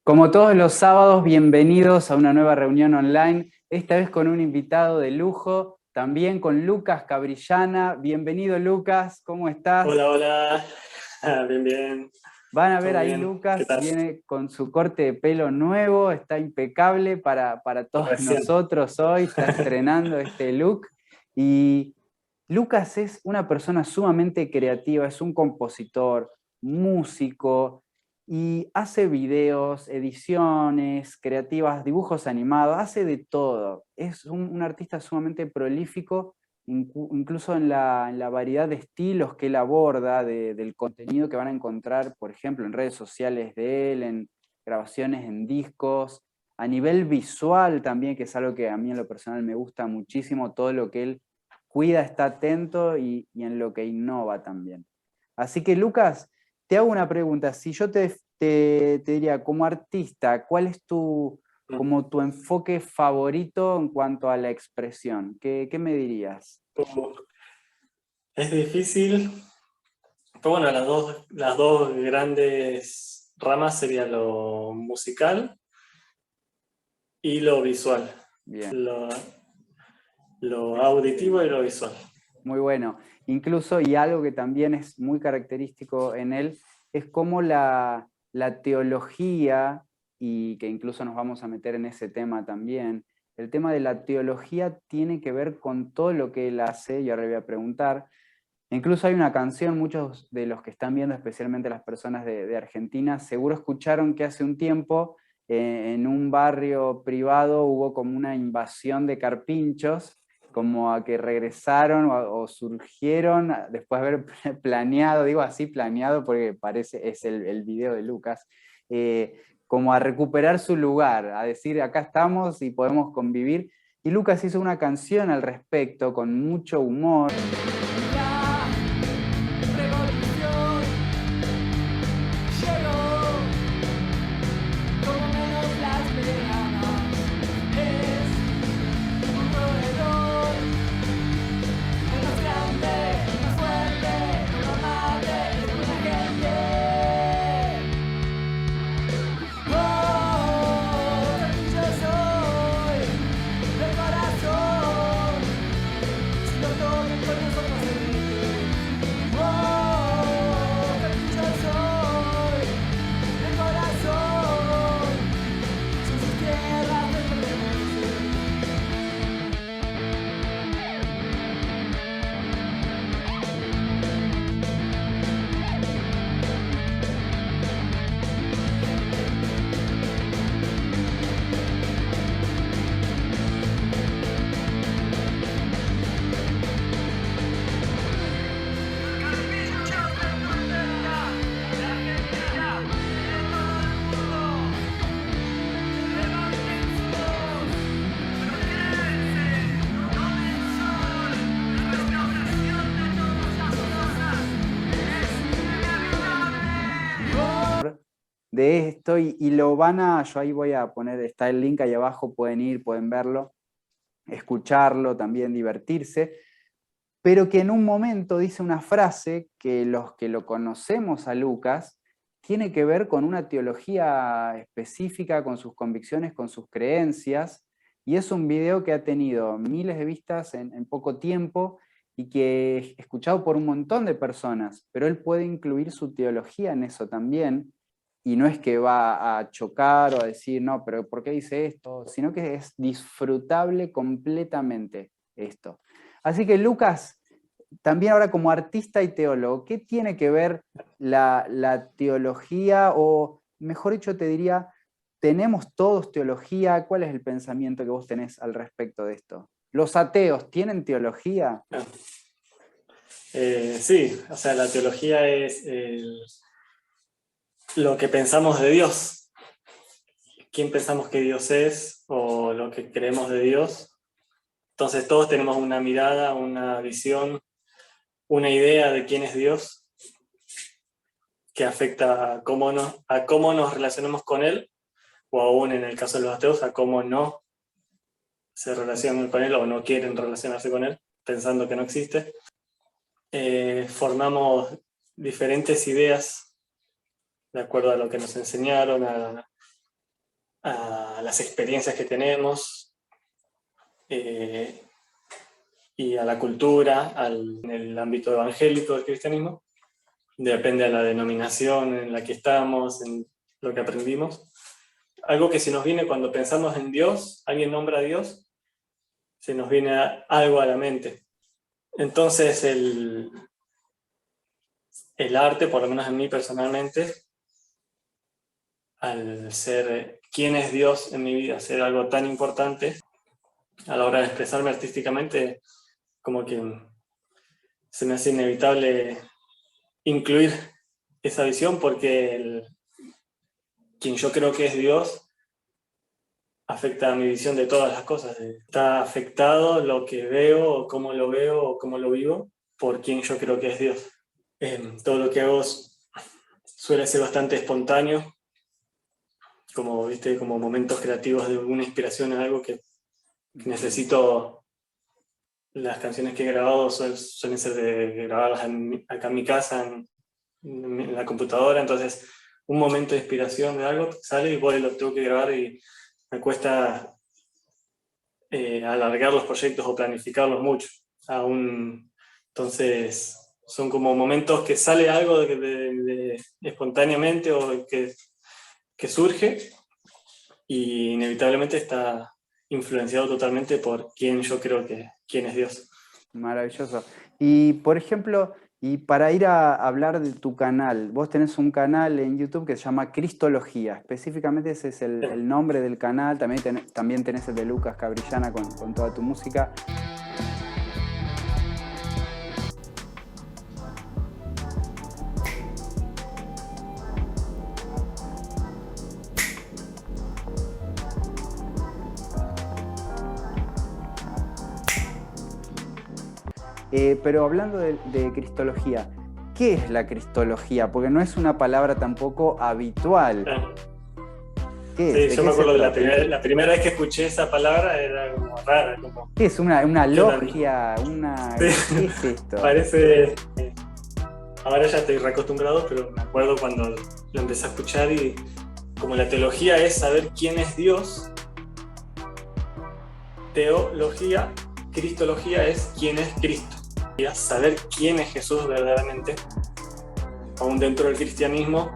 Como todos los sábados, bienvenidos a una nueva reunión online, esta vez con un invitado de lujo, también con Lucas Cabrillana. Bienvenido Lucas, ¿cómo estás? Hola, hola. Bien, bien. Van a ver ¿Todo ahí bien? ¿Qué Lucas, tal? viene con su corte de pelo nuevo, está impecable para todos Recién. nosotros hoy, está estrenando este look. Y Lucas es una persona sumamente creativa, es un compositor, músico, y hace videos, ediciones creativas, dibujos animados, hace de todo. Es un artista sumamente prolífico, incluso en la variedad de estilos que él aborda, del contenido que van a encontrar, por ejemplo, en redes sociales de él, en grabaciones en discos, a nivel visual también, que es algo que a mí en lo personal me gusta muchísimo, todo lo que él cuida, está atento y en lo que innova también. Así que Lucas, te hago una pregunta. Si yo te diría, como artista, ¿cuál es Mm. como tu enfoque favorito en cuanto a la expresión? ¿Qué me dirías? Uh, Es difícil, pero bueno, las dos grandes ramas serían lo musical y lo visual. Bien, Lo, lo auditivo y excelente. lo visual. Muy bueno. Incluso, y algo que también es muy característico en él, es cómo la teología, y que incluso nos vamos a meter en ese tema también, el tema de la teología tiene que ver con todo lo que él hace, y ahora le voy a preguntar. Incluso hay una canción, muchos de los que están viendo, especialmente las personas de Argentina, seguro escucharon que hace un tiempo en un barrio privado hubo como una invasión de carpinchos, como a que regresaron o surgieron después de haber planeado, digo así planeado porque parece, es el video de Lucas, como a recuperar su lugar, a decir acá estamos y podemos convivir. Y Lucas hizo una canción al respecto con mucho humor. La revolución llegó como menos la esperamos. Es un proveedor, el más grande, el más fuerte, el más amable, el buena gente. Oh, yo soy del corazón, si lo tocan con nosotros el oh, yo soy del corazón, son sus tierras de pertenecer. De esto y lo yo ahí voy a poner, está el link ahí abajo, pueden ir, pueden verlo, escucharlo, también divertirse, pero que en un momento dice una frase que los que lo conocemos a Lucas tiene que ver con una teología específica, con sus convicciones, con sus creencias, y es un video que ha tenido miles de vistas en poco tiempo y que es escuchado por un montón de personas, pero él puede incluir su teología en eso también, y no es que va a chocar o a decir, no, pero ¿por qué dice esto? Sino que es disfrutable completamente esto. Así que Lucas, también ahora como artista y teólogo, ¿qué tiene que ver la teología? O mejor dicho, te diría, ¿tenemos todos teología? ¿Cuál es el pensamiento que vos tenés al respecto de esto? ¿Los ateos tienen teología? Ah, sí, o sea, la teología es lo que pensamos de Dios. ¿Quién pensamos que Dios es o lo que creemos de Dios? Entonces todos tenemos una mirada, una visión, una idea de quién es Dios que afecta a cómo nos relacionamos con Él, o aún en el caso de los ateos, a cómo no se relacionan con Él o no quieren relacionarse con Él, pensando que no existe. Formamos diferentes ideas de acuerdo a lo que nos enseñaron, a las experiencias que tenemos, y a la cultura, en el ámbito evangélico del cristianismo. Depende de la denominación en la que estamos, en lo que aprendimos. Algo que se nos viene cuando pensamos en Dios, alguien nombra a Dios, se nos viene algo a la mente. Entonces el arte, por lo menos en mí personalmente, al ser quién es Dios en mi vida, ser algo tan importante, a la hora de expresarme artísticamente, como que se me hace inevitable incluir esa visión, porque quien yo creo que es Dios afecta a mi visión de todas las cosas. Está afectado lo que veo, o cómo lo vivo, por quien yo creo que es Dios. Todo lo que hago suele ser bastante espontáneo, como, ¿viste? Como momentos creativos de alguna inspiración en algo que necesito. Las canciones que he grabado suelen ser grabadas acá en mi casa, en la computadora, entonces un momento de inspiración de algo sale y voy y lo tengo que grabar, y me cuesta alargar los proyectos o planificarlos mucho. Entonces son como momentos que sale algo espontáneamente, o que surge, y inevitablemente está influenciado totalmente por quién yo creo quién es Dios. Maravilloso. Y por ejemplo, y para ir a hablar de tu canal, vos tenés un canal en YouTube que se llama Cristología, específicamente ese es el nombre del canal, también tenés el de Lucas Cabrillana con toda tu música. Pero hablando de cristología, ¿qué es la cristología? Porque no es una palabra tampoco habitual. ¿Qué es? Sí, yo me acuerdo que la primera vez que escuché esa palabra era como rara. ¿Qué es? ¿Una logia? Sí. ¿Qué es esto? Parece... Ahora ya estoy reacostumbrado, pero me acuerdo cuando lo empecé a escuchar, y como la teología es saber quién es Dios, teología, cristología es quién es Cristo. Saber quién es Jesús verdaderamente. Aún dentro del cristianismo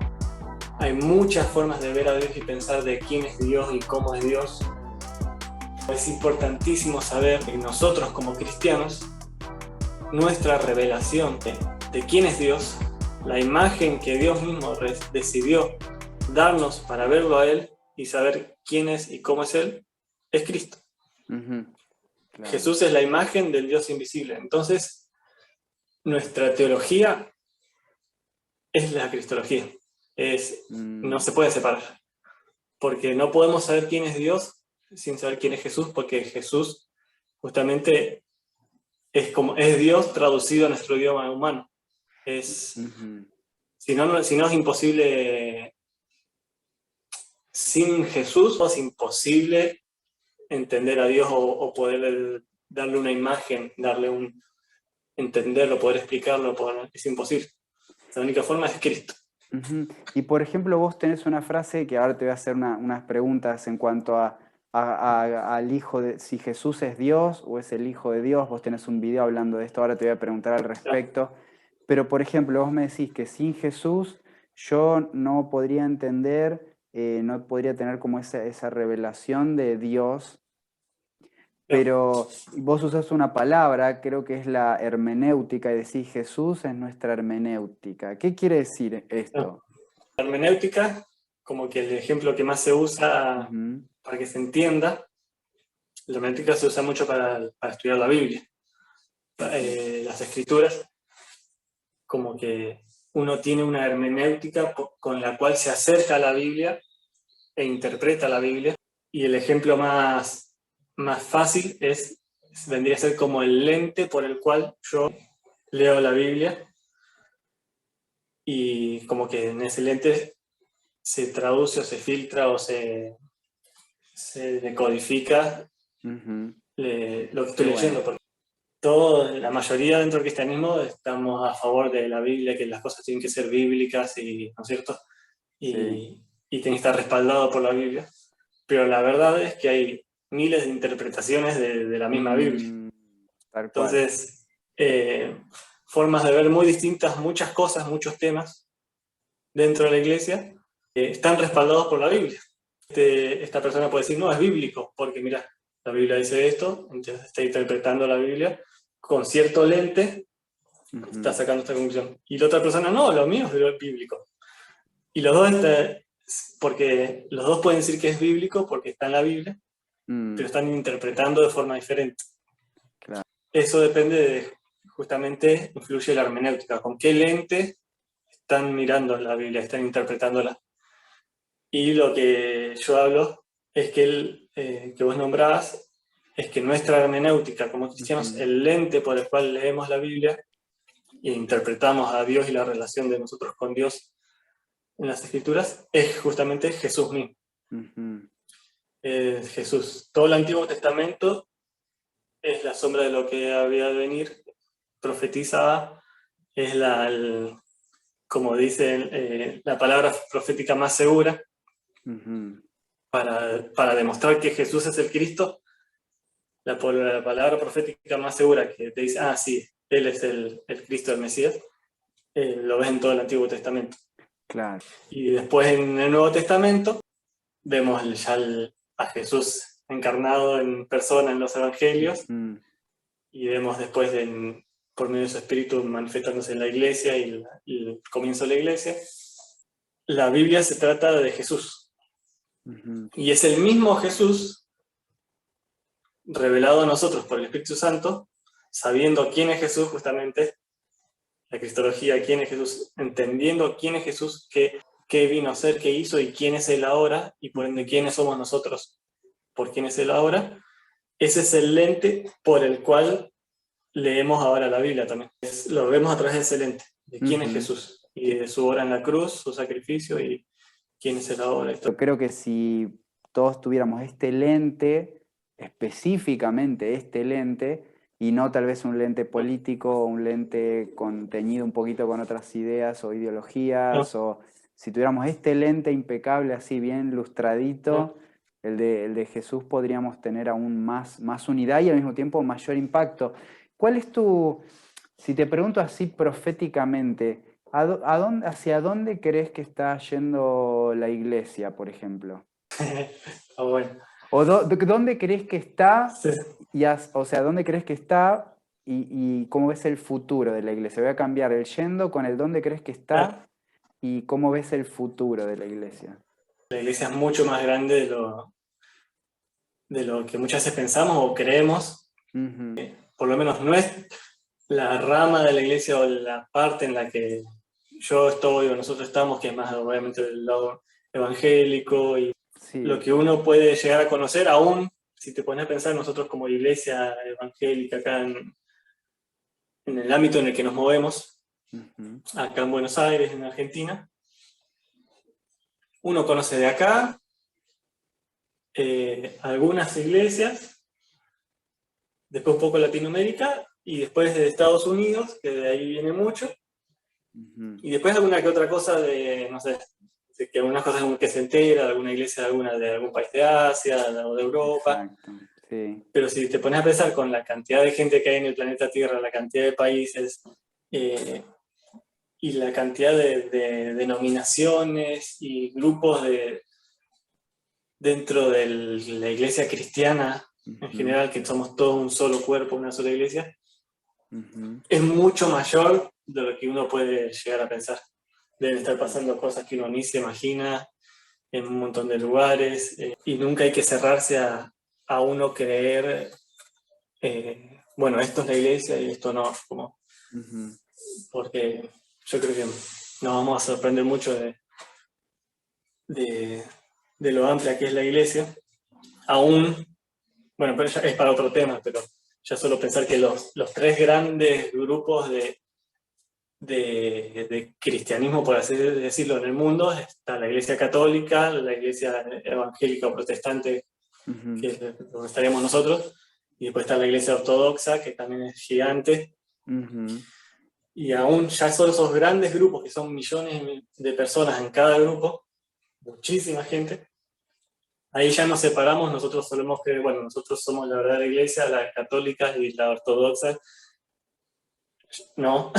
hay muchas formas de ver a Dios y pensar de quién es Dios y cómo es Dios. Es importantísimo saber que nosotros como cristianos, nuestra revelación de quién es Dios, la imagen que Dios mismo decidió darnos para verlo a Él y saber quién es y cómo es Él, es Cristo. Claro. Jesús es la imagen del Dios invisible. Entonces, nuestra teología es la cristología. No se puede separar. Porque no podemos saber quién es Dios sin saber quién es Jesús, porque Jesús justamente es Dios traducido a nuestro idioma humano. Si no es imposible. Sin Jesús es imposible entender a Dios o poder darle una imagen, entenderlo, poder explicarlo, es imposible. La única forma es Cristo. Y por ejemplo, vos tenés una frase que ahora te voy a hacer unas preguntas en cuanto al hijo de si Jesús es Dios o es el hijo de Dios. Vos tenés un video hablando de esto, ahora te voy a preguntar al respecto. Pero por ejemplo, vos me decís que sin Jesús yo no podría entender, no podría tener como esa revelación de Dios. Pero vos usás una palabra, creo que es la hermenéutica, y decís Jesús es nuestra hermenéutica. ¿Qué quiere decir esto? La hermenéutica, como que el ejemplo que más se usa para que se entienda, la hermenéutica se usa mucho para estudiar la Biblia. Las escrituras, como que uno tiene una hermenéutica con la cual se acerca a la Biblia e interpreta la Biblia, y el ejemplo más fácil vendría a ser como el lente por el cual yo leo la Biblia, y como que en ese lente se traduce o se filtra o se decodifica lo que estoy leyendo. Porque la mayoría dentro del cristianismo estamos a favor de la Biblia, que las cosas tienen que ser bíblicas, ¿no es cierto? Y tienen que estar respaldados por la Biblia. pero la verdad es que hay miles de interpretaciones de la misma Biblia. Tal cual. Entonces, formas de ver muy distintas, muchas cosas, muchos temas dentro de la iglesia, están respaldados por la Biblia. Esta persona puede decir, no, es bíblico, porque mira, la Biblia dice esto, entonces está interpretando la Biblia con cierto lente, está sacando esta conclusión. Y la otra persona, no, lo mío es bíblico. Y los dos, porque los dos pueden decir que es bíblico porque está en la Biblia, pero están interpretando de forma diferente. Claro. Eso depende de, justamente, influye la hermenéutica, con qué lente están mirando la Biblia, están interpretándola. Y lo que yo hablo es que que vos nombrabas, es que nuestra hermenéutica como cristianos, el lente por el cual leemos la Biblia e interpretamos a Dios y la relación de nosotros con Dios en las Escrituras, es justamente Jesús mismo. Jesús. Todo el Antiguo Testamento es la sombra de lo que había de venir, profetizada, es como dice la palabra profética más segura, para demostrar que Jesús es el Cristo, la palabra profética más segura que te dice, sí, Él es el Cristo, el Mesías, lo ves en todo el Antiguo Testamento. Claro. Y después en el Nuevo Testamento vemos ya a Jesús encarnado en persona en los Evangelios, y vemos después, por medio de su Espíritu, manifestándose en la Iglesia y el comienzo de la Iglesia. La Biblia se trata de Jesús. Y es el mismo Jesús revelado a nosotros por el Espíritu Santo, sabiendo quién es Jesús, justamente, la cristología, quién es Jesús, entendiendo quién es Jesús, qué vino a ser, qué hizo y quién es Él ahora, y por ende quiénes somos nosotros, por quién es Él ahora. Ese es el lente por el cual leemos ahora la Biblia también. Lo vemos a través de ese lente, de quién es Jesús, y de su obra en la cruz, su sacrificio, y quién es Él ahora. Yo creo que si todos tuviéramos este lente, específicamente este lente, y no tal vez un lente político, un lente teñido un poquito con otras ideas o ideologías, o si tuviéramos este lente impecable, así bien lustradito, el de Jesús, podríamos tener aún más unidad y al mismo tiempo mayor impacto. ¿Cuál es si te pregunto así proféticamente, hacia dónde crees que está yendo la iglesia, por ejemplo? Bueno. ¿O dónde crees que está? Sí. ¿Dónde crees que está y cómo ves el futuro de la iglesia? Voy a cambiar el yendo con el dónde crees que está y cómo ves el futuro de la iglesia. La iglesia es mucho más grande de lo que muchas veces pensamos o creemos. Por lo menos no es la rama de la iglesia o la parte en la que yo estoy o nosotros estamos, que es más obviamente del lado evangélico y lo que uno puede llegar a conocer, aún si te pones a pensar nosotros como iglesia evangélica acá en el ámbito en el que nos movemos, acá en Buenos Aires, en Argentina, uno conoce de acá algunas iglesias, después un poco Latinoamérica, y después de Estados Unidos, que de ahí viene mucho, y después alguna que otra cosa de, no sé, de que algunas cosas que se entera, de alguna iglesia de algún país de Asia o de Europa. Exacto, sí. Pero si te pones a pensar con la cantidad de gente que hay en el planeta Tierra, la cantidad de países, y la cantidad de denominaciones y grupos dentro de la iglesia cristiana, en general, que somos todos un solo cuerpo, una sola iglesia, es mucho mayor de lo que uno puede llegar a pensar. Deben estar pasando cosas que uno ni se imagina en un montón de lugares, y nunca hay que cerrarse a uno creer, bueno, esto es la iglesia y esto no, porque yo creo que nos vamos a sorprender mucho de lo amplia que es la iglesia, aún, bueno, pero ya es para otro tema, pero ya solo pensar que los tres grandes grupos de cristianismo, por así decirlo, en el mundo, está la iglesia católica, la iglesia evangélica o protestante, que es donde estaríamos nosotros, y después está la iglesia ortodoxa, que también es gigante, y aún ya son esos grandes grupos, que son millones de personas en cada grupo, muchísima gente, ahí ya nos separamos, nosotros solemos creer, bueno, nosotros somos la verdadera iglesia, la católica y la ortodoxa, no,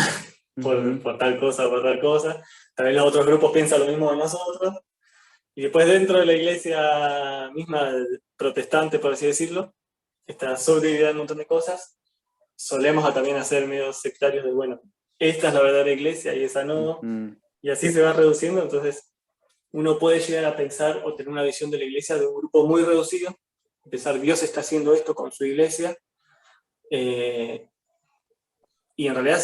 por tal cosa, por tal cosa. También los otros grupos piensan lo mismo de nosotros. Y después dentro de la iglesia misma protestante, por así decirlo, está subdividida en un montón de cosas. Solemos también hacer medios sectarios de, bueno, esta es la verdadera iglesia y esa no. Y así se va reduciendo, entonces uno puede llegar a pensar o tener una visión de la iglesia de un grupo muy reducido, pensar Dios está haciendo esto con su iglesia, y en realidad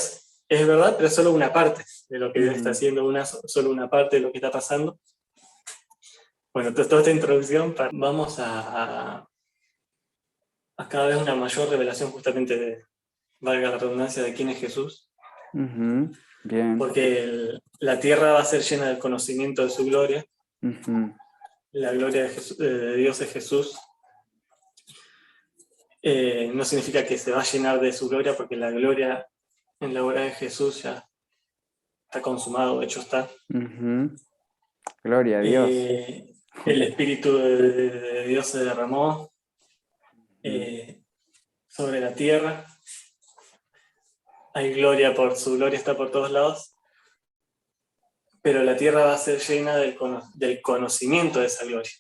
es verdad, pero es solo una parte de lo que Dios está haciendo, solo una parte de lo que está pasando. Bueno, toda esta introducción, vamos a cada vez una mayor revelación justamente de, valga la redundancia, de quién es Jesús. Bien. Porque la tierra va a ser llena del conocimiento de su gloria. La gloria de Dios es Jesús. No significa que se va a llenar de su gloria, porque la gloria en la obra de Jesús ya está consumado, de hecho está. Gloria a Dios. El Espíritu de Dios se derramó sobre la tierra. Hay gloria, por su gloria está por todos lados. Pero la tierra va a ser llena del conocimiento de esa gloria.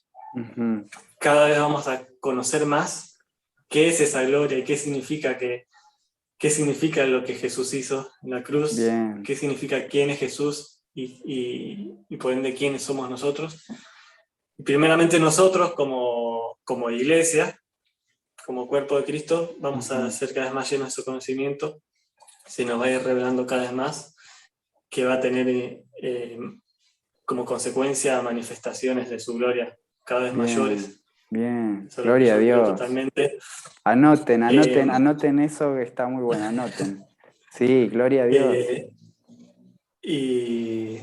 Cada vez vamos a conocer más qué es esa gloria y qué significa lo que Jesús hizo en la cruz. Bien. Qué significa quién es Jesús y por ende quiénes somos nosotros. Y primeramente nosotros como iglesia, como cuerpo de Cristo, vamos a ser cada vez más llenos de su conocimiento. Se nos va a ir revelando cada vez más, que va a tener como consecuencia manifestaciones de su gloria cada vez mayores. Bien, gloria a Dios. Totalmente. Anoten eso que está muy bueno, anoten. Sí, gloria a Dios. Y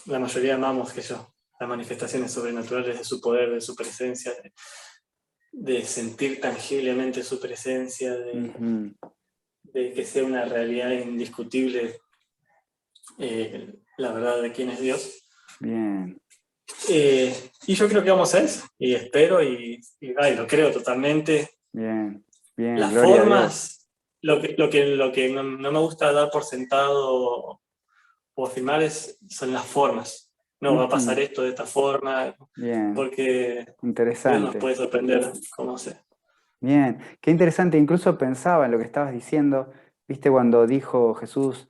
la mayoría amamos las manifestaciones sobrenaturales de su poder, de su presencia, de sentir tangiblemente su presencia, de que sea una realidad indiscutible la verdad de quién es Dios. Bien. Y yo creo que vamos a eso, y espero, y lo creo totalmente. Bien, bien. Las formas, lo que no me gusta dar por sentado o afirmar son las formas. No, va a pasar esto de esta forma, bien. porque interesante. Dios nos puede sorprender, como sea. Bien, qué interesante. Incluso pensaba en lo que estabas diciendo, viste, cuando dijo Jesús,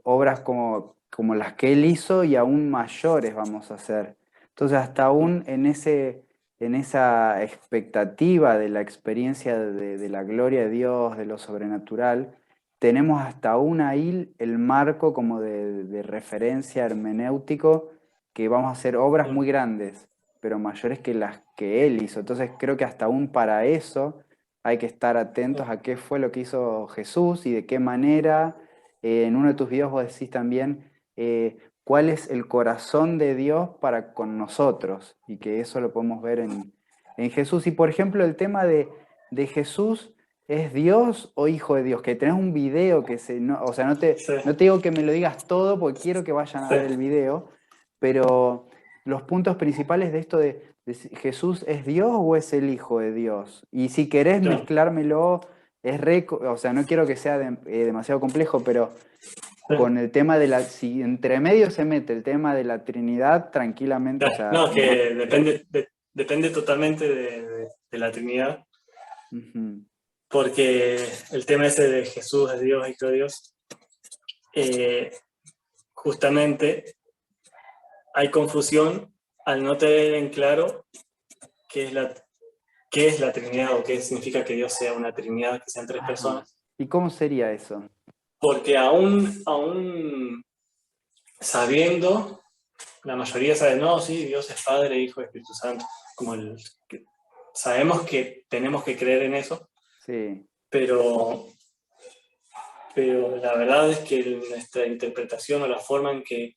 obras como las que Él hizo y aún mayores vamos a hacer. Entonces, hasta aún en esa expectativa de la experiencia de la gloria de Dios, de lo sobrenatural, tenemos hasta aún ahí el marco como de referencia hermenéutico, que vamos a hacer obras muy grandes, pero mayores que las que Él hizo. Entonces creo que hasta aún para eso hay que estar atentos a qué fue lo que hizo Jesús y de qué manera. En uno de tus videos vos decís también cuál es el corazón de Dios para con nosotros, y que eso lo podemos ver en Jesús. Y por ejemplo el tema de Jesús, ¿es Dios o hijo de Dios? Que tenés un video que o sea, no te digo que me lo digas todo porque quiero que vayan a ver el video, pero los puntos principales de esto de Jesús, ¿es Dios o es el Hijo de Dios? Y si querés mezclármelo, o sea, no quiero que sea demasiado complejo, pero con el tema de si entre medio se mete el tema de la Trinidad, tranquilamente. O sea, no, que depende totalmente de la Trinidad. Porque el tema ese de Jesús es Dios, Hijo de Dios, justamente hay confusión al no tener en claro qué es la Trinidad o qué significa que Dios sea una Trinidad, que sean tres personas. ¿Y cómo sería eso? Porque aún sabiendo, la mayoría sabe, no, sí, Dios es Padre, Hijo y Espíritu Santo, sabemos que tenemos que creer en eso, sí. pero la verdad es que nuestra interpretación o la forma en que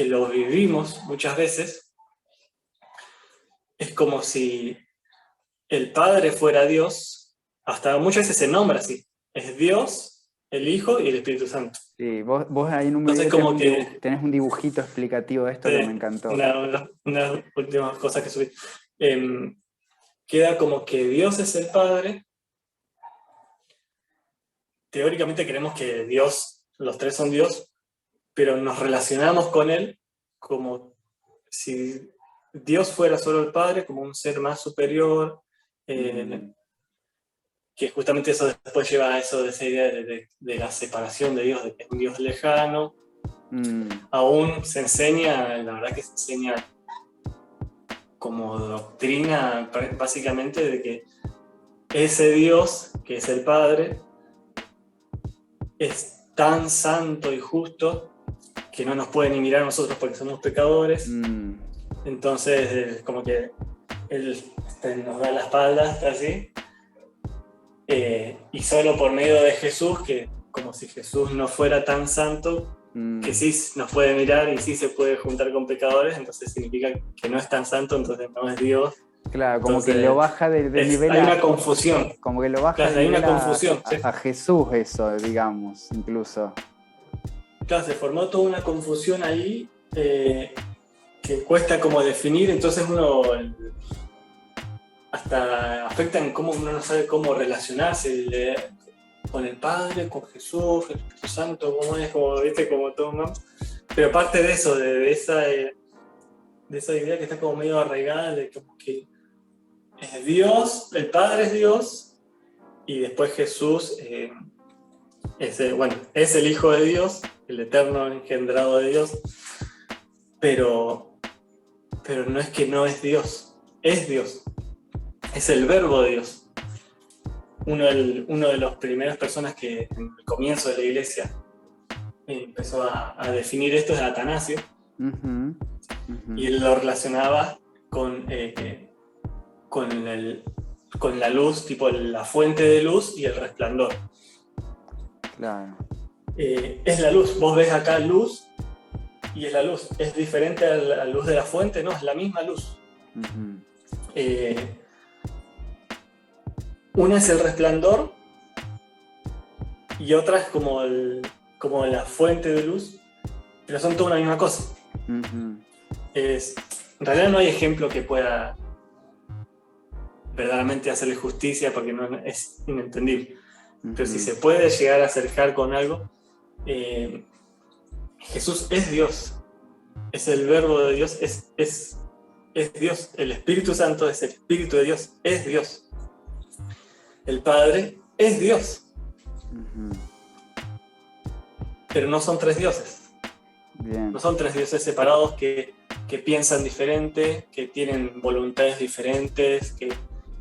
lo vivimos muchas veces es como si el Padre fuera Dios. Hasta muchas veces se nombra así, es Dios el Hijo y el Espíritu Santo. Sí, vos ahí en un Entonces video como que tenés un dibujito explicativo de esto que me encantó. una última cosa que subí. Queda como que Dios es el Padre. Teóricamente creemos que Dios, los tres son Dios, pero nos relacionamos con Él como si Dios fuera solo el Padre, como un ser más superior, que justamente eso después lleva a eso de esa idea de la separación de Dios, de que es un Dios lejano. Aún se enseña, la verdad que se enseña como doctrina básicamente de que ese Dios, que es el Padre, es tan santo y justo que no nos puede ni mirar a nosotros porque somos pecadores. Entonces, como que Él nos da la espalda, está así. Y solo por medio de Jesús, que como si Jesús no fuera tan santo, que sí nos puede mirar y sí se puede juntar con pecadores, entonces significa que no es tan santo, entonces no es Dios. Claro, como entonces, que lo baja del nivel. Hay una confusión. Como que lo baja claro, hay una confusión. A Jesús, eso, digamos, incluso. Claro, se formó toda una confusión ahí que cuesta como definir, entonces uno hasta afecta en cómo uno no sabe cómo relacionarse con el Padre, con Jesús, el Espíritu Santo, cómo es, como, ¿viste? Como todo, ¿no? Pero aparte de eso, de esa idea que está como medio arraigada, de como que es Dios, el Padre es Dios, y después Jesús es el Hijo de Dios, el eterno engendrado de Dios, pero no es que no es Dios, es Dios, es el verbo de Dios. Uno de las primeras personas que en el comienzo de la iglesia empezó a definir esto es Atanasio, y él lo relacionaba con la luz, tipo la fuente de luz y el resplandor. Claro. Es la luz, vos ves acá luz y es la luz. ¿Es diferente a la luz de la fuente? No, es la misma luz. Una es el resplandor y otra es como la fuente de luz, pero son toda una misma cosa. En realidad no hay ejemplo que pueda verdaderamente hacerle justicia porque no, es inentendible. Pero si se puede llegar a acercar con algo, Jesús es Dios, es el verbo de Dios, es Dios, el Espíritu Santo es el Espíritu de Dios, es Dios. El Padre es Dios. Pero no son tres dioses. Bien. No son tres dioses separados que piensan diferente, que tienen voluntades diferentes, que,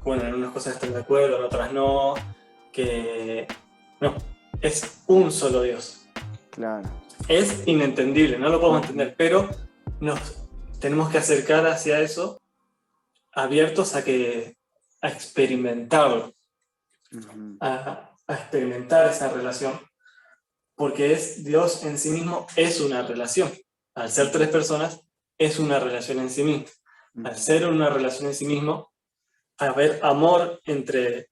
bueno, en unas cosas están de acuerdo, en otras no, no, es un solo Dios. Claro. Es inentendible, no lo podemos entender, pero nos tenemos que acercar hacia eso abiertos a experimentarlo, a experimentar esa relación, porque Dios en sí mismo es una relación. Al ser tres personas, es una relación en sí mismo. Al ser una relación en sí mismo, haber amor entre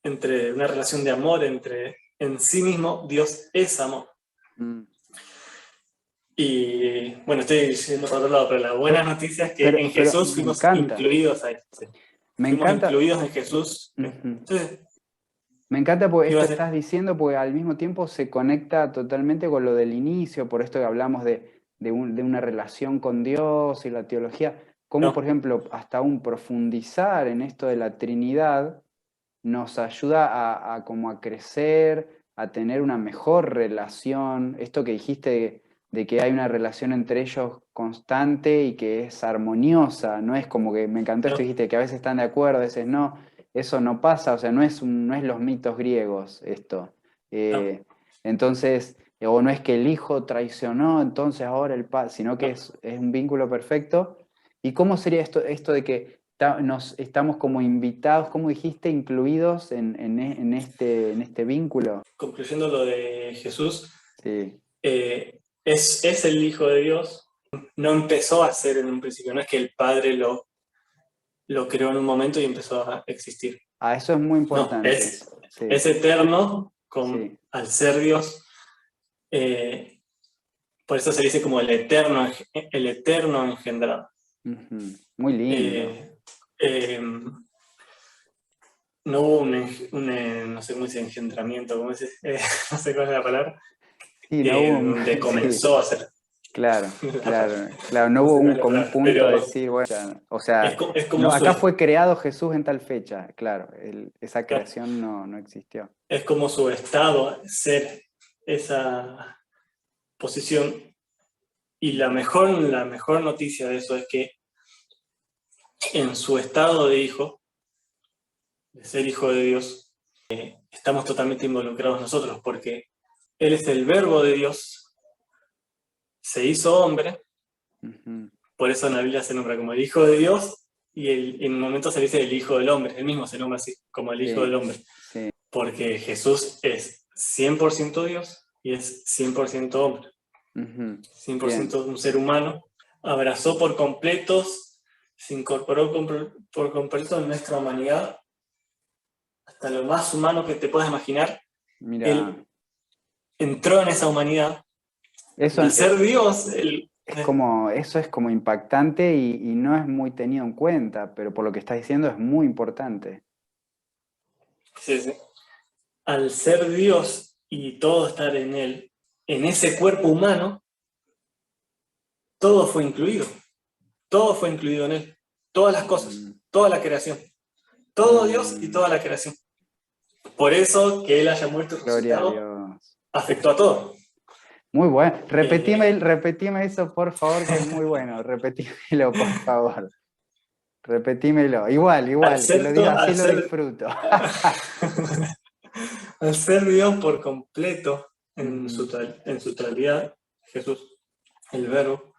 una relación de amor en sí mismo, Dios es amor. Y bueno, estoy diciendo por otro lado, pero la buena noticia es que en Jesús fuimos incluidos ahí. Me encanta. Incluidos en Jesús. Sí. Me encanta porque esto que estás diciendo, porque al mismo tiempo se conecta totalmente con lo del inicio, por esto que hablamos de una relación con Dios y la teología. Cómo, por ejemplo, hasta un profundizar en esto de la Trinidad nos ayuda a como a crecer, a tener una mejor relación. Esto que dijiste de que hay una relación entre ellos constante y que es armoniosa, no es como que, me encantó esto que dijiste, que a veces están de acuerdo, a veces no. Eso no pasa, o sea, no es los mitos griegos esto. Entonces, o no es que el hijo traicionó, entonces ahora el padre, sino que es un vínculo perfecto. ¿Y cómo sería esto de que estamos como invitados, como dijiste, incluidos en este vínculo? Concluyendo lo de Jesús, sí. Es el Hijo de Dios. No empezó a ser en un principio, no es que el Padre lo creó en un momento y empezó a existir. Eso es muy importante. No, es eterno Sí. al ser Dios, por eso se dice como el eterno engendrado. Muy lindo. Eh, eh, no hubo no sé cómo dice, engendramiento, ¿cómo dice? No sé cuál es la palabra, Sí, no hubo donde sí, comenzó a ser. claro, claro, no No hubo sé cuál es la como un palabra, punto de pero decir, bueno, o sea, es como no, acá fue creado Jesús en tal fecha, claro, esa creación no existió. es como su estado, ser esa posición. Y la mejor noticia de eso es que en su estado de hijo, de ser hijo de Dios, estamos totalmente involucrados nosotros, porque Él es el verbo de Dios, se hizo hombre, Ujú. por eso en la Biblia se nombra como el Hijo de Dios, y en un momento se dice el Hijo del Hombre, él mismo se nombra así, como el Hijo del Sí, Hombre, sí. porque Jesús es 100% Dios y es 100% hombre, Ujú. Bien, 100% un ser humano, abrazó por completo, se incorporó por completo en nuestra humanidad, hasta lo más humano que te puedas imaginar, mira, él entró en esa humanidad, y eso al ser Dios, él... eso es como impactante y no es muy tenido en cuenta, pero por lo que estás diciendo es muy importante. Sí, sí. Al ser Dios y todo estar en Él, en ese cuerpo humano, todo fue incluido en Él, todas las Mm, cosas, toda la creación, todo Dios y mm, toda la creación. Por eso que Él haya muerto y gloria a resucitado Dios. afectó a todo. Muy bueno. Eh, Repetime eso, por favor, que es muy bueno. Repetímelo, por favor. Repetímelo. Igual, que lo diga así al lo ser, disfruto. al ser Dios por completo Ujú, en su totalidad, Jesús, el Verbo,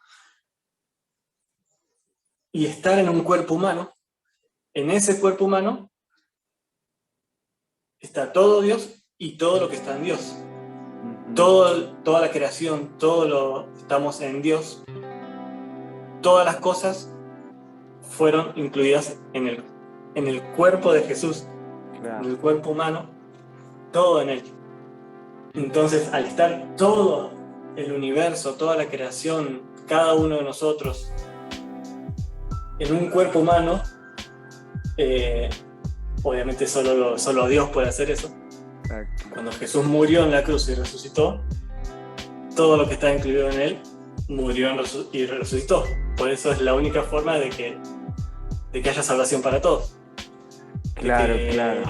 y estar en un cuerpo humano, en ese cuerpo humano está todo Dios y todo lo que está en Dios. ujú. Toda la creación, estamos en Dios, todas las cosas fueron incluidas en el cuerpo de Jesús, en Claro. el cuerpo humano, todo en Él. Entonces, al estar todo el universo, toda la creación, cada uno de nosotros en un cuerpo humano, eh, obviamente solo Dios puede hacer eso. Exacto. Cuando Jesús murió en la cruz y resucitó, todo lo que está incluido en Él murió y resucitó. Por eso es la única forma de que haya salvación para todos. De Claro, que, claro.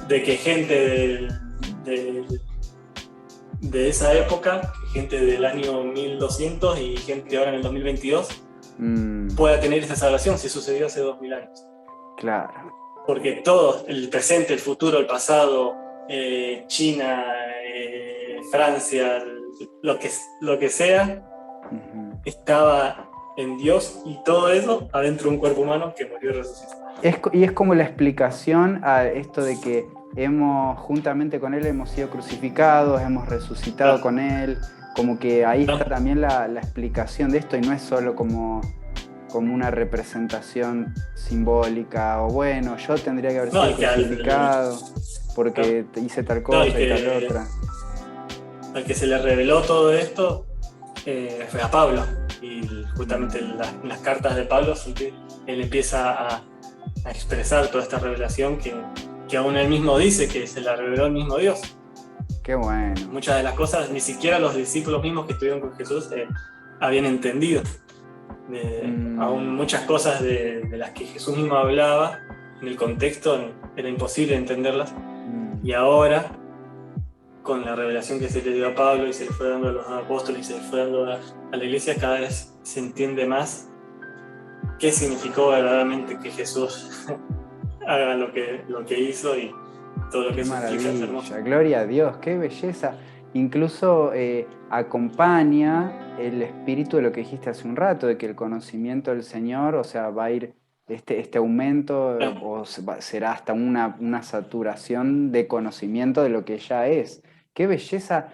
de que gente del- de esa época, gente del año 1200 y gente ahora en el 2022, Mm, pueda tener esa salvación si sucedió hace 2000 años. claro. Porque todo, el presente, el futuro, el pasado, China, Francia, lo que sea, Ujú. estaba en Dios y todo eso adentro de un cuerpo humano que murió y resucitó. Y es como la explicación a esto de que juntamente con Él, hemos sido crucificados, hemos resucitado Claro, con Él, como que ahí está claro. también la explicación de esto y no es solo como una representación simbólica o bueno, yo tendría que haber No, sido y que crucificado claro, porque hice tal no, y cosa y tal que otra. al que se le reveló todo esto fue a Pablo. Y justamente en Mm, las cartas de Pablo, él empieza a expresar toda esta revelación que aún él mismo dice que se la reveló el mismo Dios. qué bueno. Muchas de las cosas ni siquiera los discípulos mismos que estuvieron con Jesús habían entendido. Aún Mm, muchas cosas de las que Jesús mismo hablaba en el contexto era imposible entenderlas. mm. Y ahora, con la revelación que se le dio a Pablo y se le fue dando a los apóstoles y se le fue dando a la iglesia, cada vez se entiende más qué significó verdaderamente que Jesús haga lo que hizo y todo lo que Qué eso implica. Es hermoso. maravilla, gloria a Dios, qué belleza. Incluso acompaña el espíritu de lo que dijiste hace un rato, de que el conocimiento del Señor, o sea, va a ir este aumento, será hasta una saturación de conocimiento de lo que ya es. Qué belleza,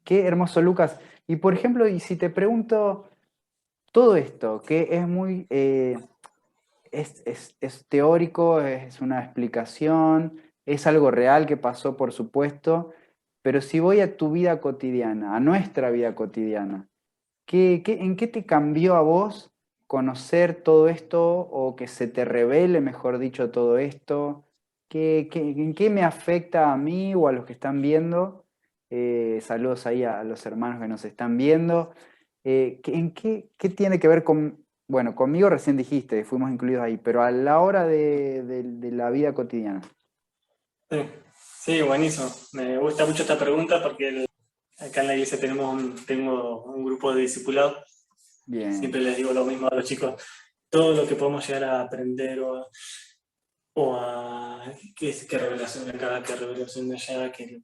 qué hermoso, Lucas. Y por ejemplo, y si te pregunto todo esto, que es muy, es teórico, es una explicación, es algo real que pasó, por supuesto, pero si voy a tu vida cotidiana, a nuestra vida cotidiana, ¿en qué te cambió a vos conocer todo esto o que se te revele, mejor dicho, todo esto? ¿En qué me afecta a mí o a los que están viendo? Saludos ahí a los hermanos que nos están viendo. ¿Qué tiene que ver con, bueno, conmigo recién dijiste, fuimos incluidos ahí, pero a la hora de la vida cotidiana? Sí, sí, buenísimo. Me gusta mucho esta pregunta porque acá en la iglesia tengo un grupo de discipulados. Bien. Siempre les digo lo mismo a los chicos. Todo lo que podemos llegar a aprender o a qué revelación de acá, qué revelación de allá, que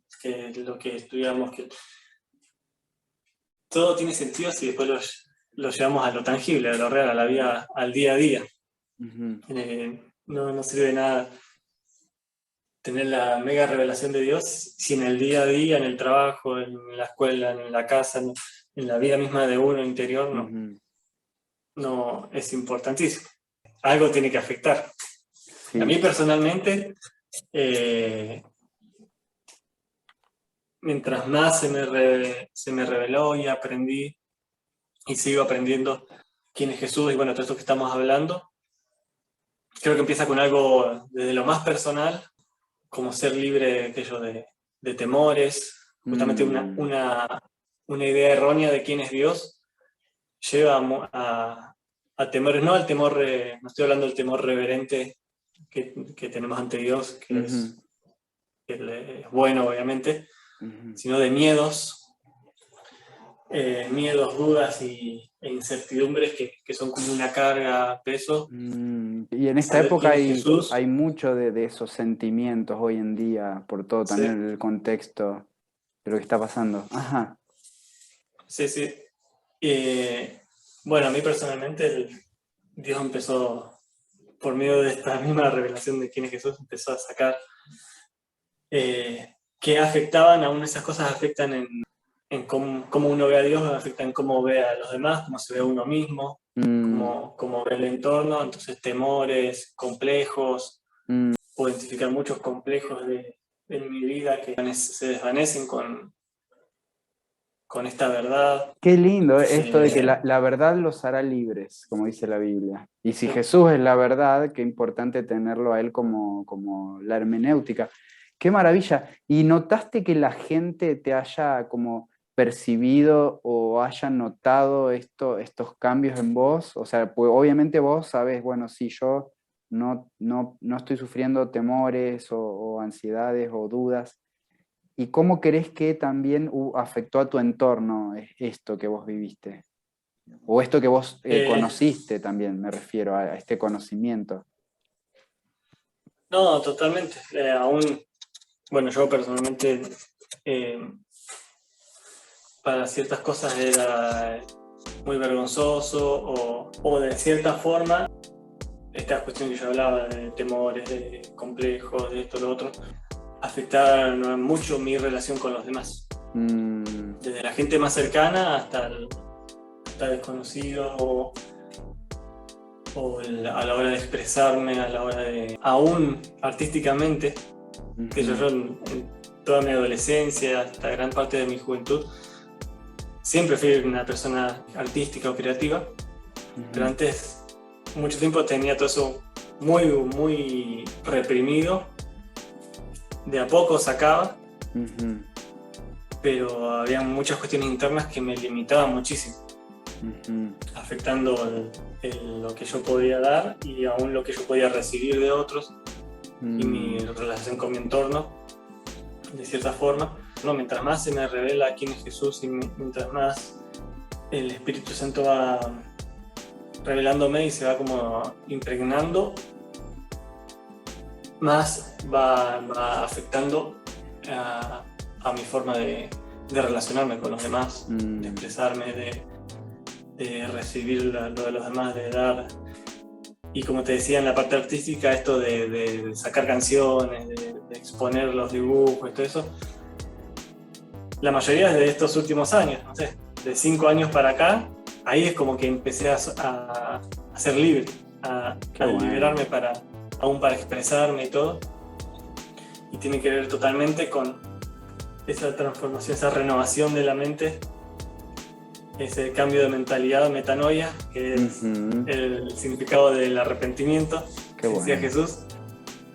lo que estudiamos, que todo tiene sentido si después lo llevamos a lo tangible, a lo real, a la vida, al día a día. Uh-huh. No sirve de nada tener la mega revelación de Dios si en el día a día, en el trabajo, en la escuela, en la casa, en la vida misma de uno interior, Uh-huh. no es importantísimo. Algo tiene que afectar. Sí. A mí personalmente, mientras más se me reveló y aprendí y sigo aprendiendo quién es Jesús y bueno, todo esto que estamos hablando, creo que empieza con algo desde lo más personal, como ser libre de temores, justamente una idea errónea de quién es Dios, lleva a temores, no al temor, no estoy hablando del temor reverente que tenemos ante Dios, que Uh-huh. es bueno obviamente, Uh-huh. sino de miedos, dudas e incertidumbres que son como una carga, peso. Y en esta Saber época quién es Jesús. hay mucho de esos sentimientos hoy en día, por todo Sí. también el contexto de lo que está pasando. Ajá. Sí, sí. Bueno, a mí personalmente Dios empezó, por medio de esta misma revelación de quién es Jesús, empezó a sacar que afectaban, aún esas cosas afectan en cómo uno ve a Dios, afectan cómo ve a los demás, cómo se ve a uno mismo, cómo ve el entorno, entonces temores, complejos, puedo identificar muchos complejos en mi vida que se desvanecen con esta verdad. Qué lindo esto de que la verdad los hará libres, como dice la Biblia. Y si Sí. Jesús es la verdad, qué importante tenerlo a él como la hermenéutica. Qué maravilla. ¿Y notaste que la gente te haya como percibido o haya notado estos cambios en vos? O sea, pues obviamente vos sabés, bueno, sí, yo no estoy sufriendo temores o ansiedades o dudas. ¿Y cómo crees que también afectó a tu entorno esto que vos viviste? O esto que vos conociste también, me refiero a este conocimiento. No, totalmente. Aún, bueno, yo personalmente para ciertas cosas era muy vergonzoso o de cierta forma, esta cuestión que yo hablaba de temores, de complejos, de esto, lo otro, afectaron mucho mi relación con los demás. Desde la gente más cercana hasta desconocidos a la hora de expresarme, a la hora de, aún artísticamente, que yo en toda mi adolescencia, hasta gran parte de mi juventud, siempre fui una persona artística o creativa, pero antes, mucho tiempo tenía todo eso muy, muy reprimido, de a poco sacaba, pero había muchas cuestiones internas que me limitaban muchísimo, afectando lo que yo podía dar y aún lo que yo podía recibir de otros y mi relación con mi entorno, de cierta forma. No, mientras más se me revela quién es Jesús y mientras más el Espíritu Santo va revelándome y se va como impregnando, más va afectando a mi forma de relacionarme con los demás, de expresarme, de recibir lo de los demás, de dar. Y como te decía, en la parte artística, esto de sacar canciones, de exponer los dibujos y todo eso, la mayoría es de estos últimos años, no sé, de 5 años para acá, ahí es como que empecé a ser libre, a liberarme aún para expresarme y todo. Y tiene que ver totalmente con esa transformación, esa renovación de la mente, ese cambio de mentalidad, metanoia, que es el significado del arrepentimiento, que decía Jesús,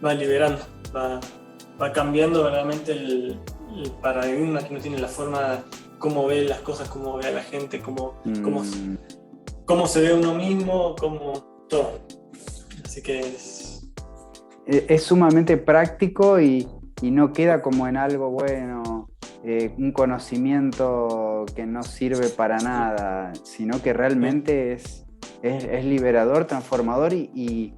va liberando, va cambiando verdaderamente el paradigma que uno tiene, la forma, cómo ve las cosas, cómo ve a la gente, cómo se ve uno mismo, cómo todo. Así que es sumamente práctico y no queda como en algo bueno, un conocimiento que no sirve para nada, sino que realmente es liberador, transformador y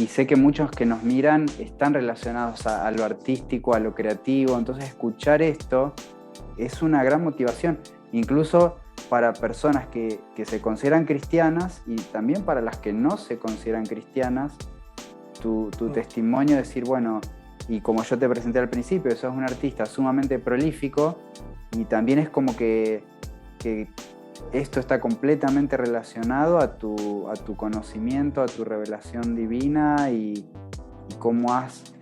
sé que muchos que nos miran están relacionados a lo artístico, a lo creativo, entonces escuchar esto es una gran motivación, incluso para personas que se consideran cristianas y también para las que no se consideran cristianas, tu testimonio, decir, bueno, y como yo te presenté al principio, sos un artista sumamente prolífico y también es como que esto está completamente relacionado a tu conocimiento, a tu revelación divina y cómo has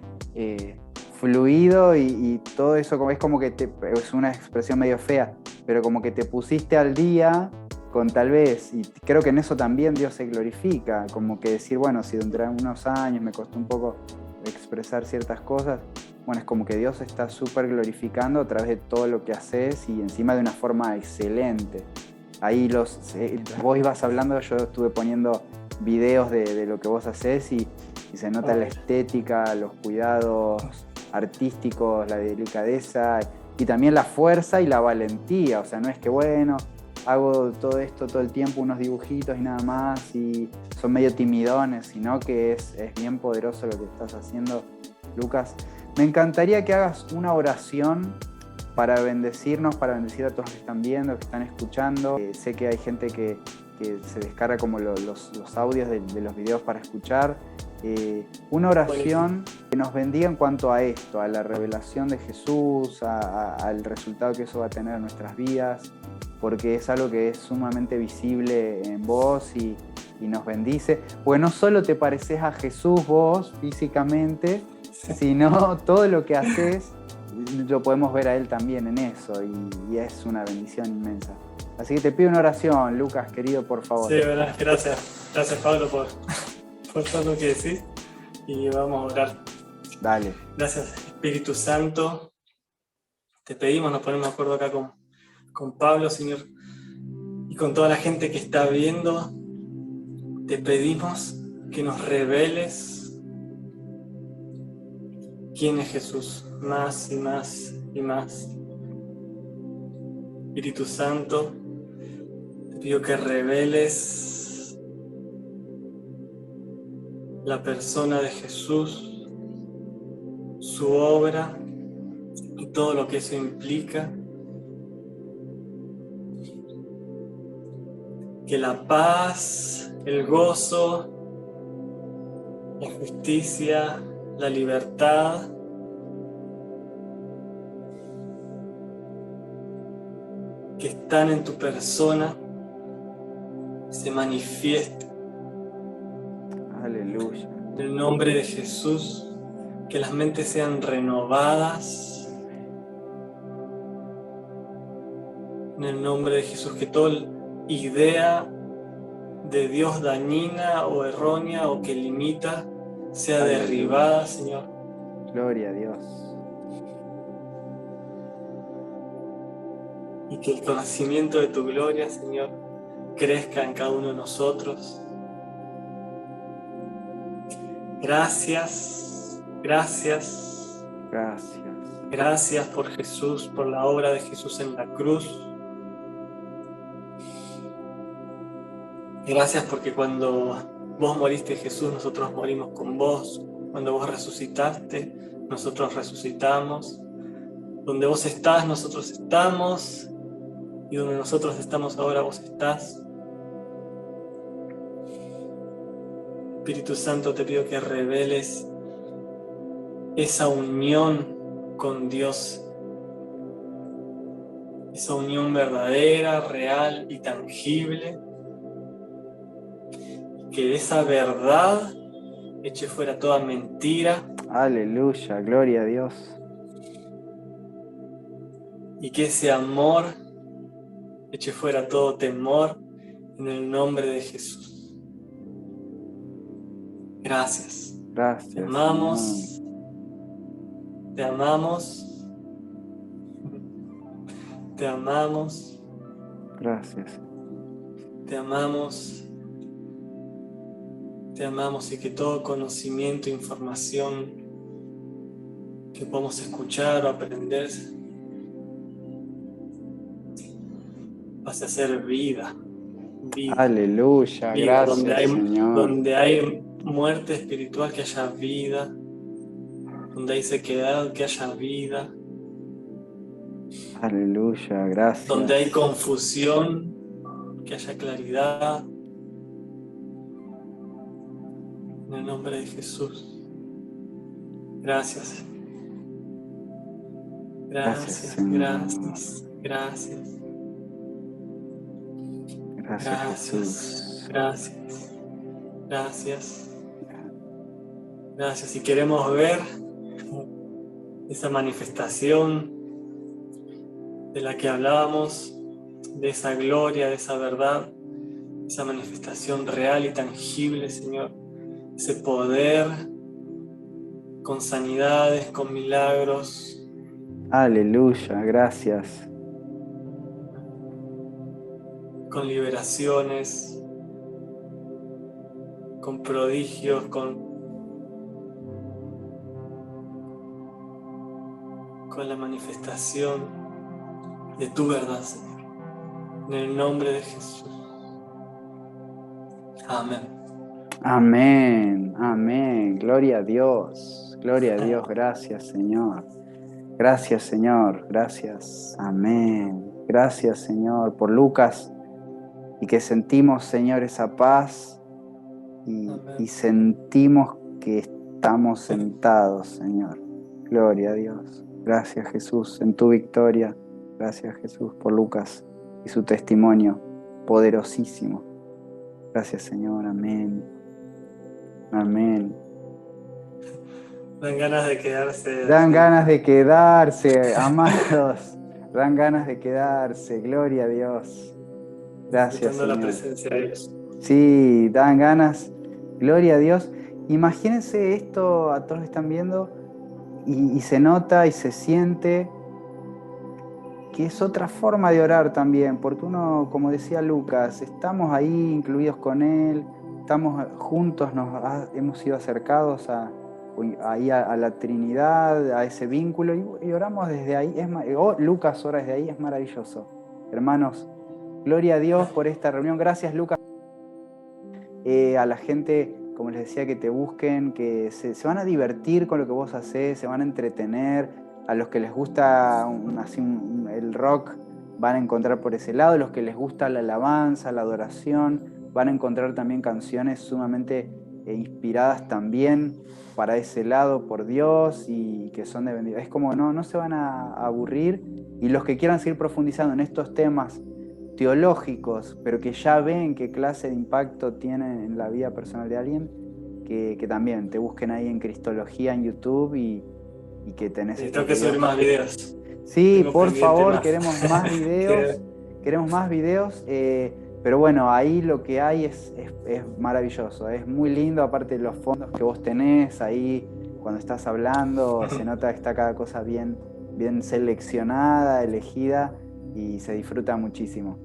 fluido y todo eso, es como que es una expresión medio fea, pero como que te pusiste al día con tal vez, y creo que en eso también Dios se glorifica, como que decir, bueno, si dentro de unos años me costó un poco expresar ciertas cosas, bueno, es como que Dios está súper glorificando a través de todo lo que haces y encima de una forma excelente. Ahí vos ibas hablando, yo estuve poniendo videos de lo que vos haces y se nota la estética, los cuidados artísticos, la delicadeza y también la fuerza y la valentía, o sea, no es que bueno, hago todo esto todo el tiempo, unos dibujitos y nada más y son medio timidones, sino que es bien poderoso lo que estás haciendo, Lucas. Me encantaría que hagas una oración para bendecirnos, para bendecir a todos los que están viendo, que están escuchando. Sé que hay gente que se descarga como los audios de los videos para escuchar. Una oración que nos bendiga en cuanto a esto, a la revelación de Jesús, al resultado que eso va a tener en nuestras vidas, porque es algo que es sumamente visible en vos y nos bendice. Porque no solo te pareces a Jesús vos físicamente, sino todo lo que haces lo podemos ver a Él también en eso y es una bendición inmensa. Así que te pido una oración, Lucas, querido, por favor. Sí, verdad, gracias. Gracias, Pablo, por todo lo que decís y vamos a orar. Dale. Gracias, Espíritu Santo. Te pedimos, nos ponemos de acuerdo acá con Pablo, Señor, y con toda la gente que está viendo. Te pedimos que nos reveles quién es Jesús, más y más y más. Espíritu Santo, te pido que reveles la persona de Jesús, su obra y todo lo que eso implica. Que la paz, el gozo, la justicia, la libertad que están en tu persona se manifiesten. Aleluya. En el nombre de Jesús, que las mentes sean renovadas. En el nombre de Jesús, que toda idea de Dios dañina o errónea o que limita sea derribada, Señor. Gloria a Dios. Y que el conocimiento de tu gloria, Señor, crezca en cada uno de nosotros. Gracias, gracias. Gracias. Gracias por Jesús, por la obra de Jesús en la cruz. Gracias porque cuando vos moriste, Jesús, nosotros morimos con vos. Cuando vos resucitaste, nosotros resucitamos. Donde vos estás, nosotros estamos. Y donde nosotros estamos ahora, vos estás. Espíritu Santo, te pido que reveles esa unión con Dios. Esa unión verdadera, real y tangible. Que esa verdad eche fuera toda mentira. Aleluya, gloria a Dios. y que ese amor eche fuera todo temor en el nombre de Jesús. Gracias. Gracias. Te amamos. Señor. Te amamos. Te amamos. Gracias. Te amamos. Te amamos y que todo conocimiento, información que podamos escuchar o aprender pase a ser vida. Vida. Aleluya, Vida. gracias, Señor. Donde hay muerte espiritual, que haya vida. Donde hay sequedad, que haya vida. Aleluya, gracias. Donde hay confusión, que haya claridad. En el nombre de Jesús. Gracias. Gracias, gracias, gracias. Gracias, Jesús. Gracias, gracias. Gracias. Y queremos ver esa manifestación de la que hablábamos, de esa gloria, de esa verdad, esa manifestación real y tangible, Señor. Ese poder con sanidades, con milagros. Aleluya, gracias. Con liberaciones, con prodigios, con la manifestación de tu verdad, Señor. En el nombre de Jesús. Amén. Amén, amén. Gloria a Dios. Gloria a Dios. Gracias, Señor. Gracias, Señor. Gracias. Amén. Gracias, Señor, por Lucas. Y que sentimos, Señor, esa paz. Y sentimos que estamos sentados, Señor. Gloria a Dios. Gracias, Jesús, en tu victoria. Gracias, Jesús, por Lucas y su testimonio poderosísimo. Gracias, Señor. Amén. Amén. Dan ganas de quedarse. Dan ganas de quedarse, amados. Dan ganas de quedarse. Gloria a Dios. Gracias, Señor. La presencia de Dios. Sí, dan ganas. Gloria a Dios. Imagínense esto a todos los que están viendo y se nota y se siente que es otra forma de orar también, porque uno, como decía Lucas, estamos ahí incluidos con Él, estamos juntos, hemos sido acercados ahí a la Trinidad, a ese vínculo, y oramos desde ahí. Lucas ora desde ahí, es maravilloso. Hermanos, gloria a Dios por esta reunión. Gracias, Lucas. A la gente, como les decía, que te busquen, que se van a divertir con lo que vos hacés, se van a entretener. A los que les gusta el rock van a encontrar por ese lado, los que les gusta la alabanza, la adoración, van a encontrar también canciones sumamente inspiradas también para ese lado por Dios y que son de bendición. Es como no se van a aburrir, y los que quieran seguir profundizando en estos temas teológicos, pero que ya ven qué clase de impacto tienen en la vida personal de alguien, que también te busquen ahí en Cristología en YouTube y que tenés... Tengo que subir más videos. Sí, por favor, queremos más videos. Queremos más videos. Pero bueno, ahí lo que hay es maravilloso. Es muy lindo, aparte de los fondos que vos tenés ahí cuando estás hablando. Se nota que está cada cosa bien seleccionada, elegida, y se disfruta muchísimo.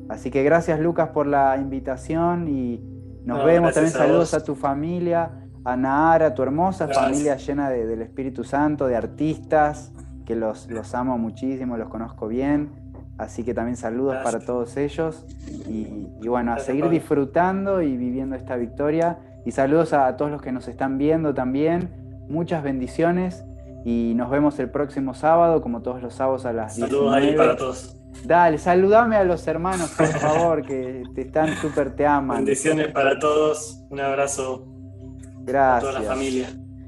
Así que gracias, Lucas, por la invitación y nos vemos. También saludos a tu familia, a Nahara, tu hermosa familia llena del Espíritu Santo, de artistas, que los amo muchísimo, los conozco bien. Así que también saludos para todos ellos. Y bueno, a seguir disfrutando y viviendo esta victoria. Y saludos a todos los que nos están viendo también. Muchas bendiciones. Y nos vemos el próximo sábado, como todos los sábados a las 19. Saludos ahí para todos. Dale, saludame a los hermanos, por favor, que te aman. Bendiciones para todos. Un abrazo. Gracias. A toda la familia.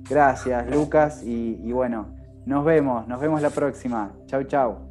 Gracias, Lucas. Y bueno, nos vemos la próxima. Chau, chau.